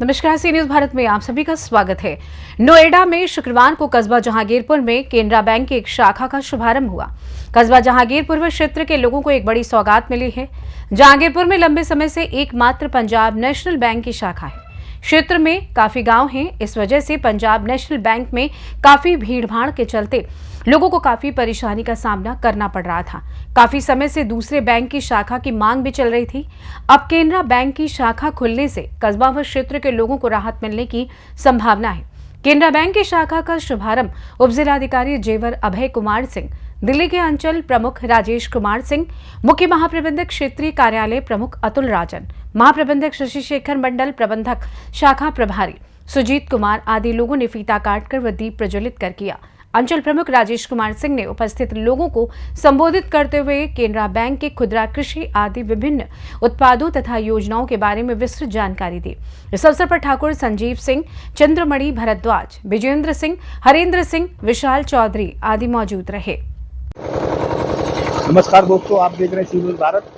नमस्कार, सी न्यूज भारत में आप सभी का स्वागत है। नोएडा में शुक्रवार को कस्बा जहांगीरपुर में केनरा बैंक की एक शाखा का शुभारंभ हुआ। कस्बा जहांगीरपुर क्षेत्र के लोगों को एक बड़ी सौगात मिली है। जहांगीरपुर में लंबे समय से एकमात्र पंजाब नेशनल बैंक की शाखा है। क्षेत्र में काफी गांव हैं, इस वजह से पंजाब नेशनल बैंक में काफी भीड़भाड़ के चलते लोगों को काफी परेशानी का सामना करना पड़ रहा था। काफी समय से दूसरे बैंक की शाखा की मांग भी चल रही थी। अब केनरा बैंक की शाखा खुलने से कस्बा व क्षेत्र के लोगों को राहत मिलने की संभावना है। केनरा बैंक की शाखा का शुभारंभ उप जिलाधिकारी जेवर अभय कुमार सिंह, दिल्ली के अंचल प्रमुख राजेश कुमार सिंह, मुख्य महाप्रबंधक क्षेत्रीय कार्यालय प्रमुख अतुल राजन, महाप्रबंधक शशि शेखर मंडल, प्रबंधक शाखा प्रभारी सुजीत कुमार आदि लोगों ने फीता काटकर व दीप प्रज्वलित कर किया। अंचल प्रमुख राजेश कुमार सिंह ने उपस्थित लोगों को संबोधित करते हुए केनरा बैंक के खुदरा कृषि आदि विभिन्न उत्पादों तथा योजनाओं के बारे में विस्तृत जानकारी दी। इस अवसर पर ठाकुर संजीव सिंह, चंद्रमणि भरद्वाज, विजेंद्र सिंह, हरेंद्र सिंह, विशाल चौधरी आदि मौजूद रहे। नमस्कार दोस्तों, आप देख रहे हैं सी न्यूज भारत।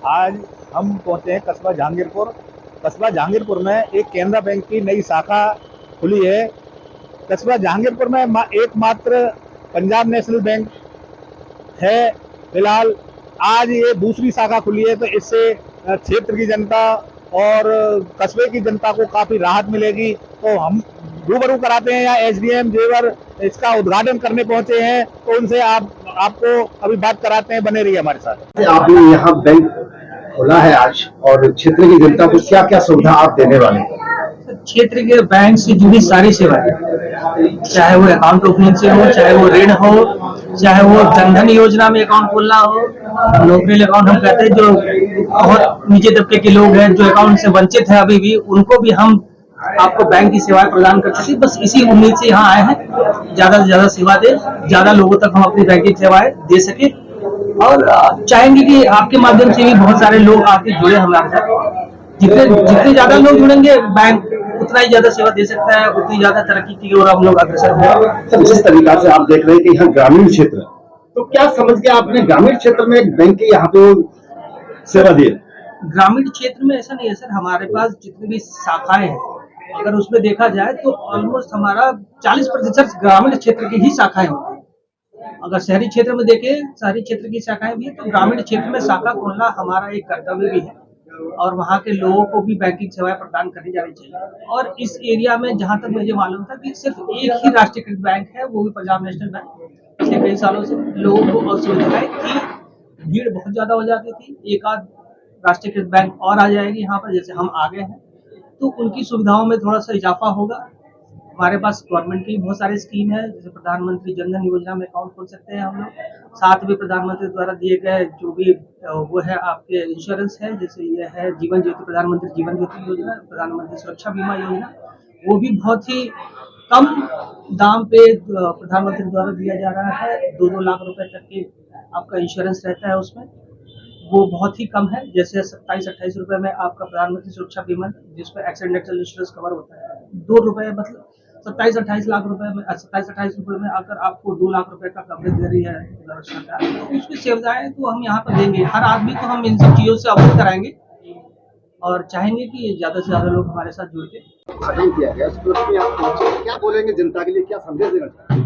आज हम पहुंचे हैं कस्बा जहांगीरपुर। कस्बा जहांगीरपुर में एक केनरा बैंक की नई शाखा खुली है। कस्बा जहांगीरपुर में एकमात्र पंजाब नेशनल बैंक है। फिलहाल आज ये दूसरी शाखा खुली है, तो इससे क्षेत्र की जनता और कस्बे की जनता को काफी राहत मिलेगी। तो हम रूबरू कराते हैं, या एसडीएम जेवर इसका उद्घाटन करने पहुंचे हैं, तो उनसे आपको अभी बात कराते हैं। बने रहिए हमारे साथ। आपने यहाँ बैंक खोला है आज, और क्षेत्र की जनता को क्या क्या सुविधा आप देने वाले हैं? क्षेत्र के बैंक से जुड़ी सारी सेवाएं, चाहे वो अकाउंट ओपनिंग से हो, चाहे वो ऋण हो, चाहे वो जनधन योजना में अकाउंट खोलना हो, नौकरी अकाउंट हम कहते हैं, जो बहुत निजी तबके के लोग हैं जो अकाउंट से वंचित है अभी भी, उनको भी हम आपको बैंक की सेवाएं प्रदान कर सकते हैं। बस इसी उम्मीद से यहाँ आए हैं, ज्यादा से ज्यादा सेवा दे, ज्यादा लोगों तक हम अपनी बैंकिंग सेवाएं दे सके, और चाहेंगे कि आपके माध्यम से भी बहुत सारे लोग आके जुड़े हमारे साथ। जितने ज्यादा लोग जुड़ेंगे, बैंक उतना ही ज्यादा सेवा दे सकता है, उतनी ज्यादा तरक्की की ओर हम लोग अग्रसर होंगे। जिस तरीका से आप देख रहे हैं कि यहाँ ग्रामीण क्षेत्र, तो क्या समझ के आपने ग्रामीण क्षेत्र में एक बैंक की यहाँ पे सेवा दी? ग्रामीण क्षेत्र में ऐसा नहीं है सर, हमारे पास जितनी भी शाखाएं हैं, अगर उसमें देखा जाए तो ऑलमोस्ट हमारा 40% ग्रामीण क्षेत्र की ही शाखाएं होती है। अगर शहरी क्षेत्र में देखें, शहरी क्षेत्र की शाखाएं भी है, तो ग्रामीण क्षेत्र में शाखा खोलना हमारा एक कर्तव्य भी है, और वहाँ के लोगों को भी बैंकिंग सेवाएं प्रदान करनी जानी चाहिए। और इस एरिया में जहाँ तक मुझे मालूम था कि सिर्फ एक ही राष्ट्रीयकृत बैंक है, वो भी पंजाब नेशनल बैंक। पिछले कई सालों से लोगों को असुविधाएं की भीड़ बहुत ज्यादा हो जाती थी। एक आध राष्ट्रीयकृत बैंक और आ जाएगी यहाँ पर, जैसे हम आ गए हैं, तो उनकी सुविधाओं में थोड़ा सा इजाफा होगा। हमारे पास गवर्नमेंट की बहुत सारी स्कीम है, जैसे प्रधानमंत्री जनधन योजना में अकाउंट खोल सकते हैं हम लोग। साथ में प्रधानमंत्री द्वारा दिए गए जो भी वो है आपके इंश्योरेंस है, जैसे ये है जीवन ज्योति, प्रधानमंत्री जीवन ज्योति योजना, प्रधानमंत्री सुरक्षा बीमा योजना, वो भी बहुत ही कम दाम पे प्रधानमंत्री द्वारा दिया जा रहा है। 2-2 लाख रुपए तक के आपका इंश्योरेंस रहता है उसमें, वो बहुत ही कम है। जैसे 27-28 रुपए में आपका प्रधानमंत्री सुरक्षा बीमा, जिसमें एक्सीडेंटल इंश्योरेंस कवर होता है, 2 रुपए मतलब 27-28 लाख रुपए में, 27-28 रुपए में आकर आपको 2 लाख रुपए का कवरेज दे रही है सरकार। तो उसकी सुविधाएं तो हम यहाँ पर देंगे, हर आदमी को हम इन सब चीजों से अवगत कराएंगे, और चाहेंगे कि ज्यादा से ज्यादा लोग हमारे साथ जुड़ के। किया गया, आप क्या बोलेंगे जनता के लिए, क्या संदेश देना चाहते हैं?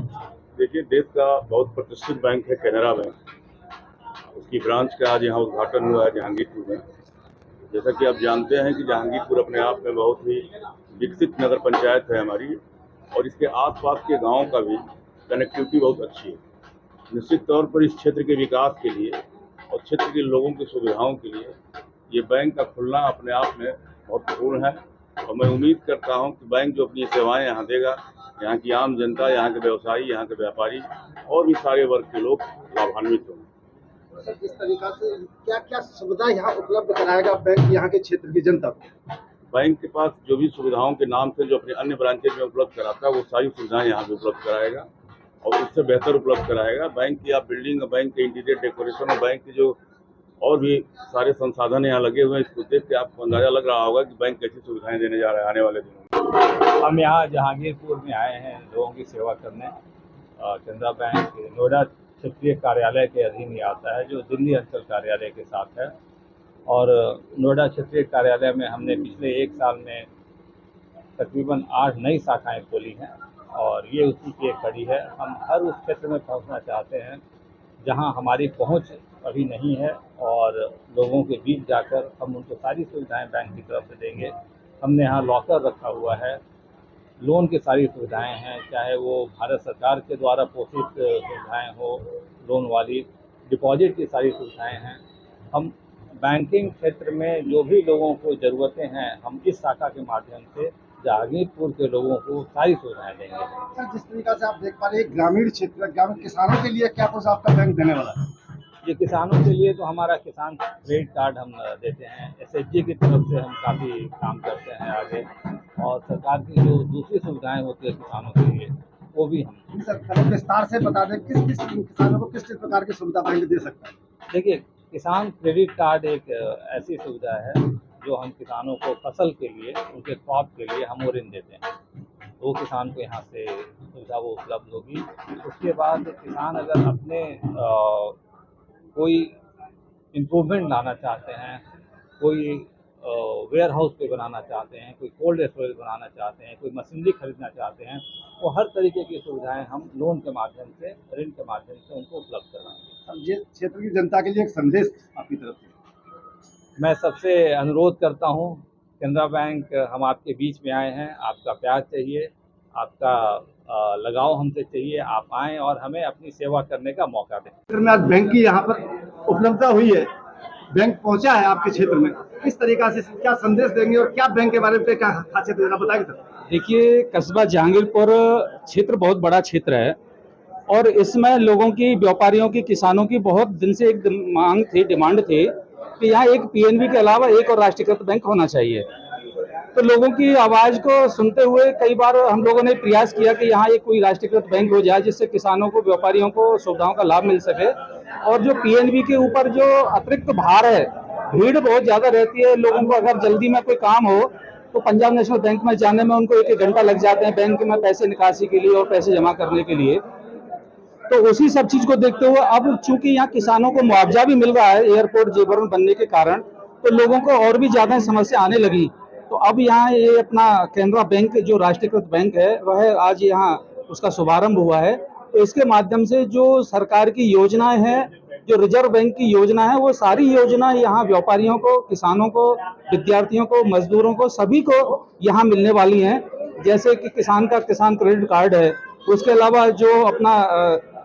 देखिए, देश का बहुत प्रतिष्ठित बैंक है केनरा बैंक। उसकी ब्रांच का आज यहाँ उद्घाटन हुआ है जहांगीरपुर में। जैसा कि आप जानते हैं कि जहांगीरपुर अपने आप में बहुत ही विकसित नगर पंचायत है हमारी, और इसके आसपास के गांवों का भी कनेक्टिविटी बहुत अच्छी है। निश्चित तौर पर इस क्षेत्र के विकास के लिए और क्षेत्र के लोगों की सुविधाओं के लिए ये बैंक का खुलना अपने आप में महत्वपूर्ण है, और मैं उम्मीद करता हूं कि बैंक जो अपनी सेवाएं यहाँ देगा, यहाँ की आम जनता, यहाँ के व्यवसायी, यहाँ के व्यापारी और भी सारे वर्ग के लोग लाभान्वित होंगे। इस तरीका से क्या क्या सुविधा यहाँ उपलब्ध कराएगा बैंक यहाँ के क्षेत्र की जनता को? बैंक के पास जो भी सुविधाओं के नाम से जो अपने अन्य ब्रांचेज में उपलब्ध कराता है, वो सारी सुविधाएं यहाँ पे उपलब्ध कराएगा, और उससे बेहतर उपलब्ध कराएगा। बैंक की आप बिल्डिंग, बैंक के इंटीरियर डेकोरेशन और बैंक की जो और भी सारे संसाधन यहाँ लगे हुए हैं, इसको देख के आपको अंदाजा लग रहा होगा कि बैंक कैसी सुविधाएं देने जा रहा है आने वाले दिनों में। हम यहाँ जहांगीरपुर में आए हैं लोगों की सेवा करने। केनरा बैंक नोएडा क्षेत्रीय कार्यालय के अधीन ही आता है, जो दिल्ली अंचल कार्यालय के साथ है। और नोएडा क्षेत्रीय कार्यालय में हमने पिछले 1 साल में तकरीबन 8 नई शाखाएं खोली हैं और ये उसी की एक कड़ी है। हम हर उस क्षेत्र में पहुंचना चाहते हैं जहां हमारी पहुंच अभी नहीं है और लोगों के बीच जाकर हम उनको सारी सुविधाएं बैंक की तरफ से देंगे। हमने यहाँ लॉकर रखा हुआ है, लोन की सारी सुविधाएं हैं, चाहे वो भारत सरकार के द्वारा पोषित सुविधाएं हो, लोन वाली डिपॉजिट की सारी सुविधाएं हैं। हम बैंकिंग क्षेत्र में जो भी लोगों को ज़रूरतें हैं, हम इस शाखा के माध्यम से जहांगीरपुर के लोगों को सारी सुविधाएं देंगे। सर, जिस तरीका से आप देख पा रहे हैं ग्रामीण क्षेत्र, ग्रामीण किसानों के लिए क्या कुछ आपका बैंक देने वाला है? ये किसानों के लिए तो हमारा किसान क्रेडिट कार्ड हम देते हैं, एसएचजी की तरफ से हम काफ़ी काम करते हैं आगे, और सरकार की जो दूसरी सुविधाएं होती है किसानों के लिए वो भी हम। सर, थोड़ा विस्तार से बता दें किस किस किसानों को किस किस प्रकार की सुविधा बैंक दे सकता है? देखिए, किसान क्रेडिट कार्ड एक ऐसी सुविधा है जो हम किसानों को फसल के लिए, उनके क्रॉप के लिए हम वो ऋण देते हैं। वो किसान को यहाँ से सुविधा वो उपलब्ध होगी। उसके बाद किसान अगर अपने कोई इम्प्रूवमेंट लाना चाहते हैं, कोई वेयर हाउस पे बनाना चाहते हैं, कोई कोल्ड स्टोरेज बनाना चाहते हैं, कोई मशीनरी खरीदना चाहते हैं, वो हर तरीके की सुविधाएं हम लोन के माध्यम से, ऋण के माध्यम से उनको उपलब्ध कराएंगे। अब ये क्षेत्र की जनता के लिए एक संदेश आपकी तरफ से। मैं सबसे अनुरोध करता हूं, केनरा बैंक हम आपके बीच में आए हैं, आपका प्यार चाहिए, आपका लगाव हमसे चाहिए। आप आएँ और हमें अपनी सेवा करने का मौका दें। क्षेत्र में आज बैंक की यहाँ पर उपलब्धता हुई है, बैंक पहुँचा है आपके क्षेत्र में, किस तरीका से क्या संदेश देंगे और क्या बैंक के बारे में क्या खासियत है बताएंगे सर? देखिए, कस्बा जहांगीरपुर क्षेत्र बहुत बड़ा क्षेत्र है और इसमें लोगों की, व्यापारियों की, किसानों की बहुत दिन से एक मांग थी, डिमांड थी कि यहाँ एक पीएनबी के अलावा एक और राष्ट्रीयकृत बैंक होना चाहिए। तो लोगों की आवाज़ को सुनते हुए कई बार हम लोगों ने प्रयास किया कि यहाँ एक कोई राष्ट्रीयकृत बैंक हो जाए जिससे किसानों को, व्यापारियों को सुविधाओं का लाभ मिल सके। और जो पीएनबी के ऊपर जो अतिरिक्त भार है, भीड़ बहुत ज़्यादा रहती है, लोगों को अगर जल्दी में कोई काम हो तो पंजाब नेशनल बैंक में जाने में उनको 1-1 घंटा लग जाते हैं, बैंक में पैसे निकासी के लिए और पैसे जमा करने के लिए। तो उसी सब चीज़ को देखते हुए अब चूंकि यहाँ किसानों को मुआवजा भी मिल रहा है एयरपोर्ट जेबरन बनने के कारण, तो लोगों को और भी ज़्यादा समस्या आने लगी। तो अब यहाँ ये अपना केनरा बैंक जो राष्ट्रीयकृत बैंक है, वह आज यहाँ उसका शुभारंभ हुआ है। तो इसके माध्यम से जो सरकार की योजनाएं हैं, जो रिजर्व बैंक की योजना है, वो सारी योजना यहाँ व्यापारियों को, किसानों को, विद्यार्थियों को, मजदूरों को, सभी को यहाँ मिलने वाली हैं। जैसे कि किसान का किसान क्रेडिट कार्ड है, उसके अलावा जो अपना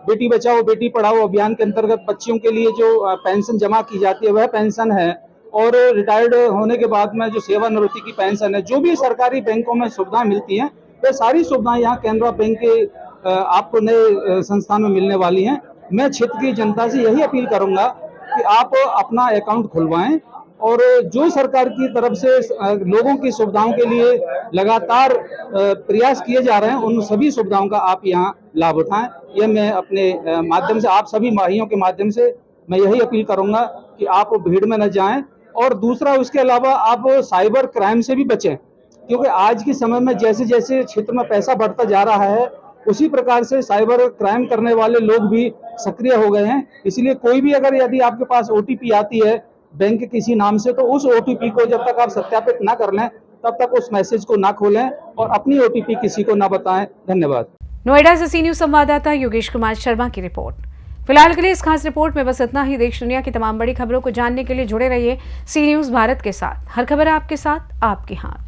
बेटी बचाओ बेटी पढ़ाओ अभियान के अंतर्गत बच्चियों के लिए जो पेंशन जमा की जाती है वह पेंशन है, और रिटायर्ड होने के बाद में जो सेवानिवृत्ति की पेंशन है, जो भी सरकारी बैंकों में सुविधाएं मिलती हैं, वे सारी सुविधाएं यहाँ केनरा बैंक के आपको नए संस्थान में मिलने वाली हैं। मैं क्षेत्र की जनता से यही अपील करूंगा कि आप अपना अकाउंट खुलवाएं और जो सरकार की तरफ से लोगों की सुविधाओं के लिए लगातार प्रयास किए जा रहे हैं, उन सभी सुविधाओं का आप यहाँ लाभ उठाएं। यह मैं अपने माध्यम से, आप सभी भाइयों के माध्यम से मैं यही अपील करूंगा कि आप भीड़ में न जाएं। और दूसरा, उसके अलावा आप साइबर क्राइम से भी बचें, क्योंकि आज के समय में जैसे जैसे क्षेत्र में पैसा बढ़ता जा रहा है, उसी प्रकार से साइबर क्राइम करने वाले लोग भी सक्रिय हो गए हैं। इसलिए कोई भी अगर यदि आपके पास ओटीपी आती है बैंक के किसी नाम से, तो उस ओटीपी को जब तक आप सत्यापित ना कर लें तब तक उस मैसेज को ना खोलें और अपनी ओटीपी किसी को ना बताएं। धन्यवाद। नोएडा से सी न्यूज संवाददाता योगेश कुमार शर्मा की रिपोर्ट। फिलहाल के लिए इस खास रिपोर्ट में बस इतना ही। देश दुनिया की तमाम बड़ी खबरों को जानने के लिए जुड़े रहिए सी न्यूज भारत के साथ। हर खबर आपके साथ, आपके हाथ।